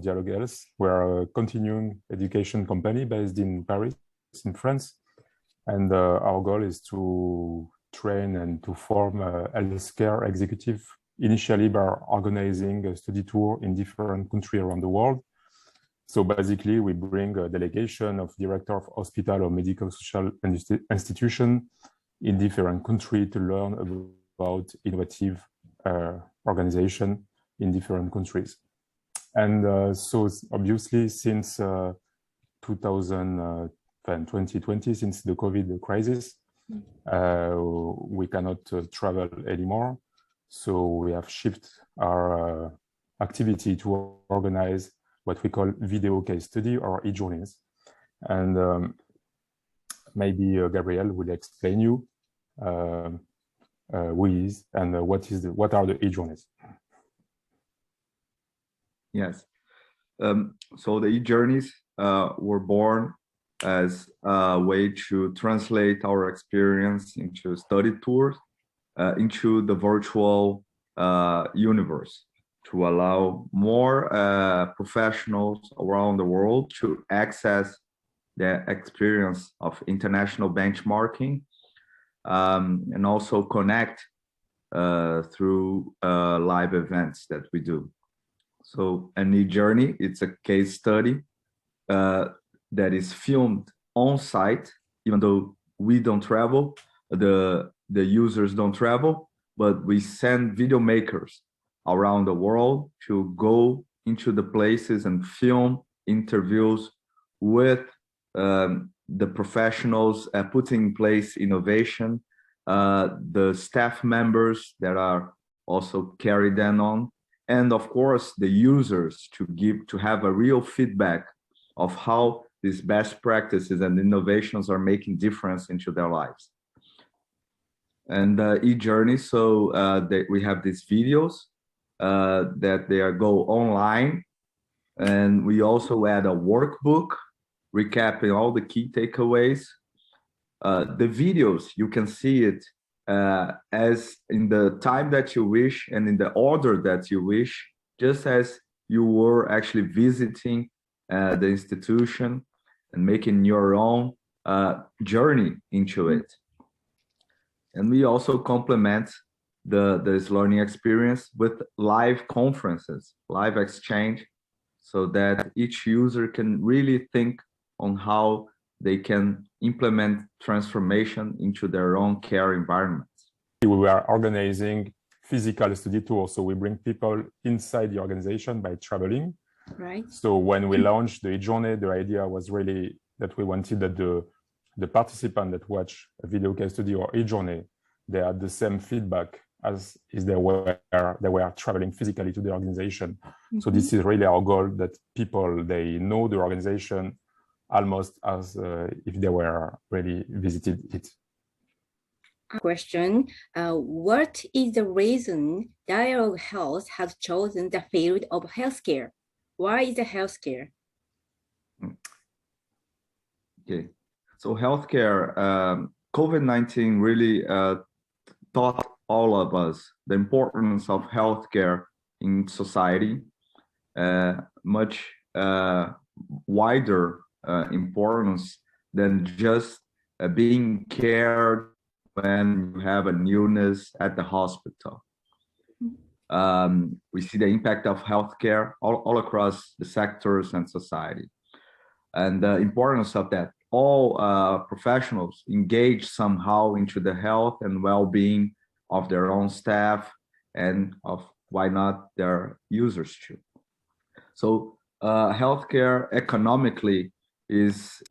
Dialog Health. We're a continuing education company based in Paris, in France. And our goal is to train and to form a healthcare executive, initially by organizing a study tour in different countries around the world. So basically, we bring a delegation of director of hospital or medical social institution in different countries to learn about innovative organization in different countries. And so obviously since 2020, since the COVID crisis, we cannot travel anymore. So we have shifted our activity to organize what we call video case study or eJourneys. And maybe Gabriel will explain you who is and what are the eJourneys. Yes. So the eJourneys were born as a way to translate our experience into study tours into the virtual universe, to allow more professionals around the world to access the experience of international benchmarking and also connect through live events that we do. So an eJourney, it's a case study that is filmed on site, even though we don't travel, the users don't travel, but we send video makers around the world to go into the places and film interviews with the professionals putting in place innovation, the staff members that are also carry them on, and of course the users to have a real feedback of how these best practices and innovations are making difference into their lives. And eJourney, so we have these videos that they go online, and we also add a workbook recapping all the key takeaways. The videos, you can see it as in the time that you wish and in the order that you wish, just as you were actually visiting the institution and making your own journey into it. And we also complement this learning experience with live conferences, live exchange, so that each user can really think on how they can implement transformation into their own care environments. We are organizing physical study tours, so we bring people inside the organization by traveling. Right. So when we launched the eJourney, the idea was really that we wanted that the participant that watch a video case study or eJourney, they had the same feedback as if they were traveling physically to the organization. Mm-hmm. So this is really our goal, that people, they know the organization almost as if they were really visited it. Question, what is the reason Dialog Health has chosen the field of healthcare? Why is it healthcare? Okay, so healthcare, COVID-19 really taught all of us the importance of healthcare in society, much wider importance than just being cared when you have an illness at the hospital. We see the impact of healthcare all across the sectors and society, and the importance of that. All professionals engage somehow into the health and well-being of their own staff and of, why not, their users too. So healthcare economically is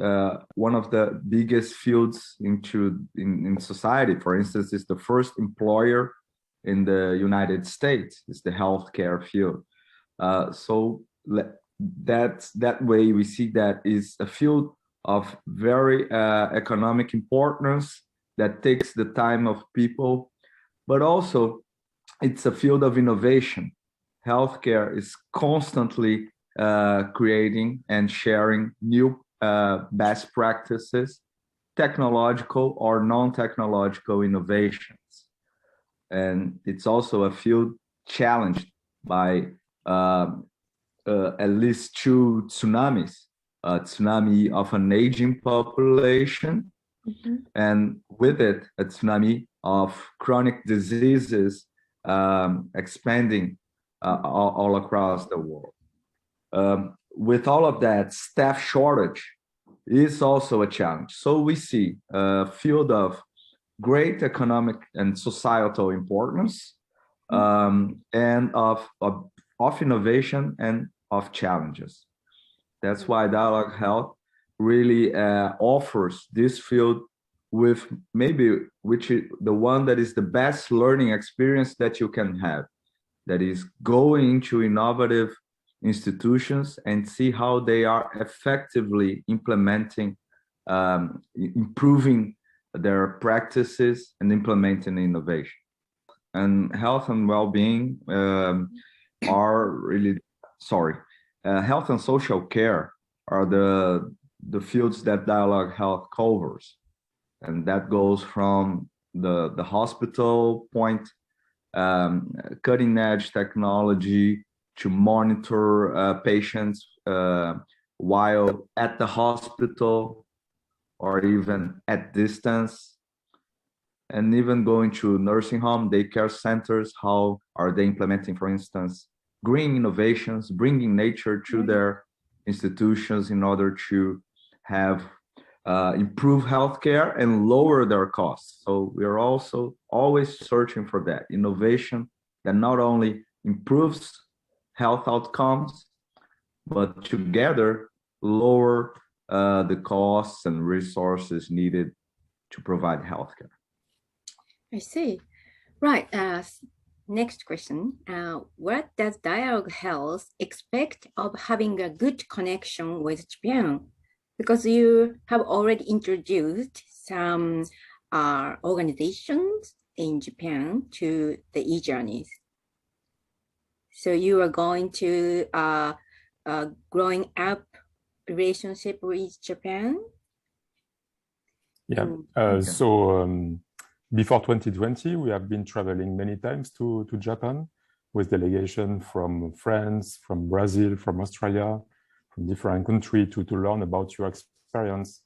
one of the biggest fields in society. For instance, it's the first employer in the United States, is the healthcare field. So that way we see that is a field of very economic importance that takes the time of people, but also it's a field of innovation. Healthcare is constantly creating and sharing new best practices, technological or non-technological innovations. And it's also a field challenged by at least 2 tsunamis, a tsunami of an aging population, and with it, a tsunami of chronic diseases expanding all across the world. With all of that, staff shortage is also a challenge. So we see a field of great economic and societal importance, and of innovation and of challenges. That's why Dialog Health really offers this field with which is the one that is the best learning experience that you can have. That is going into innovative institutions and see how they are effectively implementing, improving their practices and implementing innovation. And health and well-being are really, health and social care are the fields that Dialog Health covers. And that goes from the hospital point, cutting edge technology to monitor patients while at the hospital or even at distance, and even going to nursing home, daycare centers. How are they implementing, for instance, green innovations, bringing nature to their institutions in order to have improve healthcare and lower their costs? So we are also always searching for that innovation that not only improves health outcomes, but together lower the costs and resources needed to provide healthcare. I see. Right. Next question. What does Dialog Health expect of having a good connection with Japan? Because you have already introduced some organizations in Japan to the eJourneys. So you are going to growing up relationship with Japan? Yeah. Before 2020, we have been traveling many times to Japan with delegation from France, from Brazil, from Australia, from different countries to learn about your experience.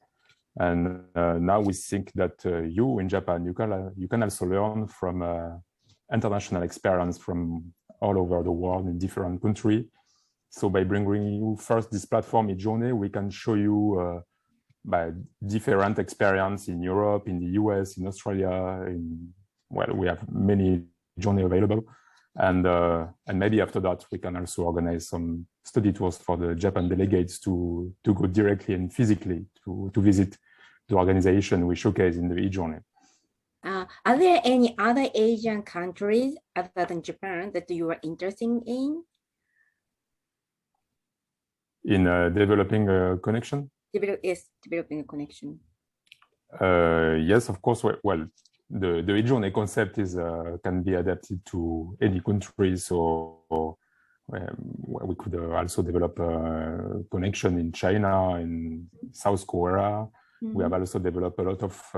And now we think that you in Japan, you can also learn from international experience from all over the world in different countries. So by bringing you first this platform eJourney, we can show you by different experience in Europe, in the US, in Australia. We have many journey available, and maybe after that we can also organize some study tours for the Japan delegates to go directly and physically to visit the organization we showcase in the eJourney. Are there any other Asian countries other than Japan that you are interested in? In developing a connection? Developing a connection. Yes, of course. Well, the eJourney concept is can be adapted to any country. So we could also develop a connection in China, in South Korea. Mm-hmm. We have also developed a lot of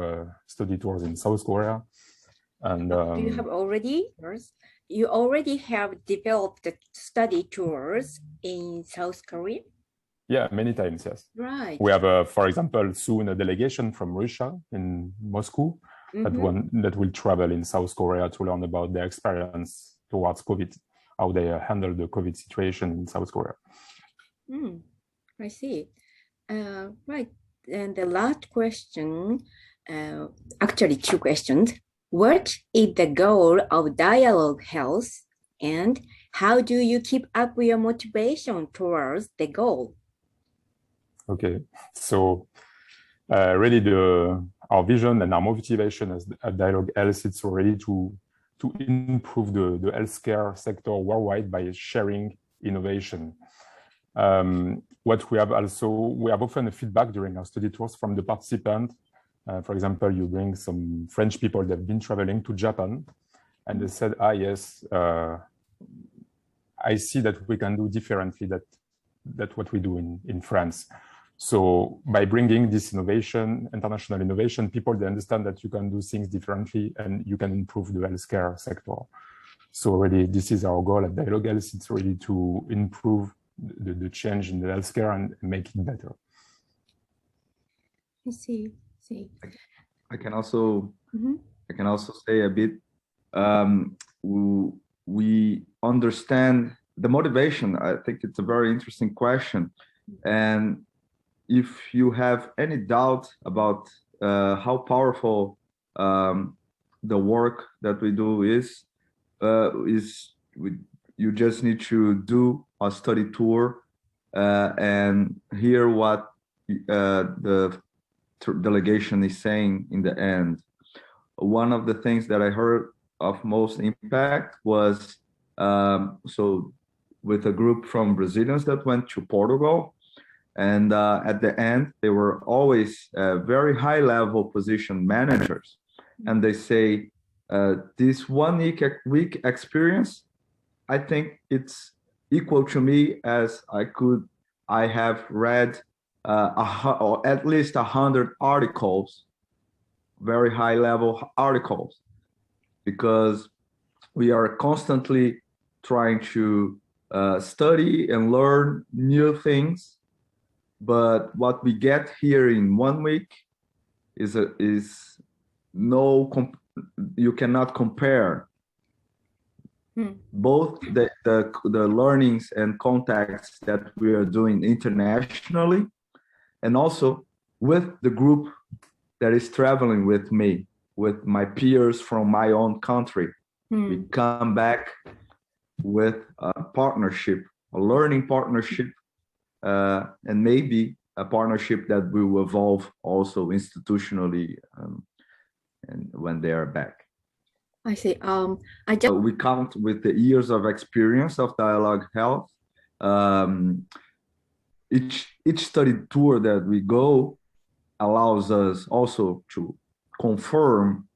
study tours in South Korea. And you already have developed study tours in South Korea? Yeah, many times, yes. Right. We have, for example, soon a delegation from Russia in Moscow that will travel in South Korea to learn about their experience towards COVID, how they handle the COVID situation in South Korea. I see. Right. And the last question, actually 2 questions. What is the goal of Dialog Health, and how do you keep up your motivation towards the goal? Okay, so really our vision and our motivation at Dialog Health is already to improve the healthcare sector worldwide by sharing innovation. What we have often a feedback during our study tours from the participants. For example, you bring some French people that have been traveling to Japan, and they said, yes, I see that we can do differently that what we do in France. So by bringing this innovation, international innovation, people, they understand that you can do things differently and you can improve the healthcare sector. So really, this is our goal at Dialog Health. It's really to improve the change in the healthcare and make it better. I see. I can also say a bit. We understand the motivation. I think it's a very interesting question, and if you have any doubt about how powerful the work that we do is, you just need to do a study tour and hear what the delegation is saying in the end. One of the things that I heard of most impact was so with a group from Brazilians that went to Portugal, and at the end they were always very high level position managers, and they say this 1 week experience, I think it's equal to me as I have read or at least 100 articles, very high level articles, because we are constantly trying to study and learn new things. But what we get here in 1 week is you cannot compare. Both the learnings and contacts that we are doing internationally, and also with the group that is traveling with me, with my peers from my own country. We come back with a partnership, a learning partnership, and maybe a partnership that will evolve also institutionally and when they are back. I see. We count with the years of experience of Dialog Health. Each study tour that we go allows us also to confirm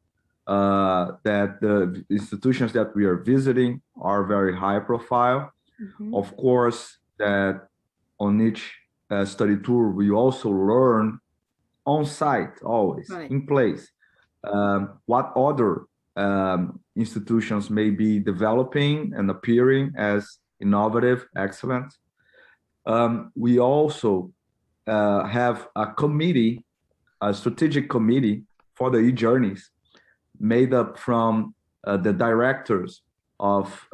that the institutions that we are visiting are very high profile. Of course, that on each study tour, we also learn on site, always in place, what other institutions may be developing and appearing as innovative, excellent. We also have a committee, a strategic committee for the eJourneys, made up from the directors of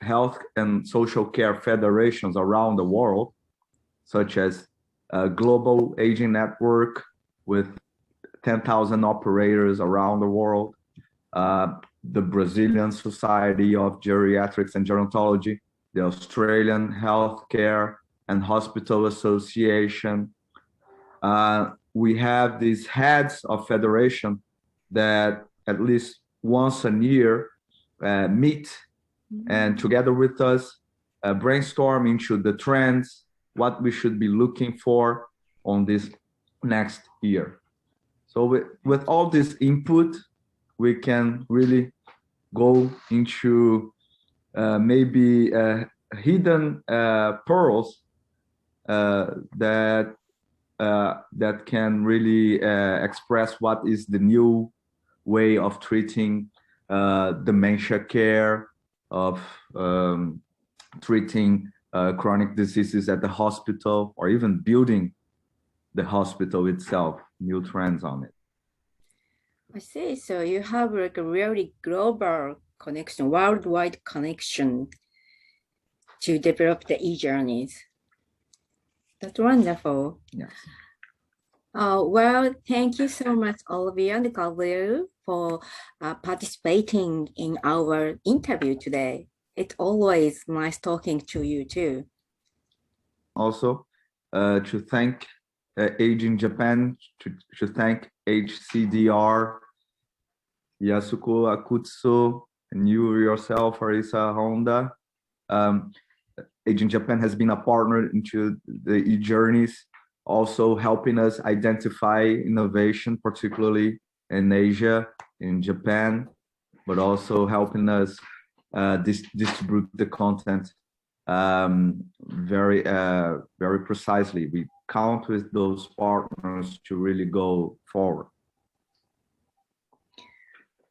health and social care federations around the world, such as Global Aging Network with 10,000 operators around the world, the Brazilian Society of Geriatrics and Gerontology, the Australian Healthcare and Hospital Association. We have these heads of federation that at least once a year meet and together with us brainstorm into the trends, what we should be looking for on this next year. So with all this input, we can really go into maybe hidden pearls that can really express what is the new way of treating dementia care, of treating chronic diseases at the hospital, or even building the hospital itself, new trends on it. I see. So you have like a really global connection, worldwide connection to develop the eJourneys. That's wonderful. Yes. Well, thank you so much, Olivia and Gabriel, for participating in our interview today. It's always nice talking to you too. Also, to thank Aging Japan, to thank HCDR, Yasuko Akutsu, and you yourself, Arisa Honda. Aging Japan has been a partner into the eJourneys, also helping us identify innovation, particularly in Asia, in Japan, but also helping us distribute the content very precisely. We count with those partners to really go forward.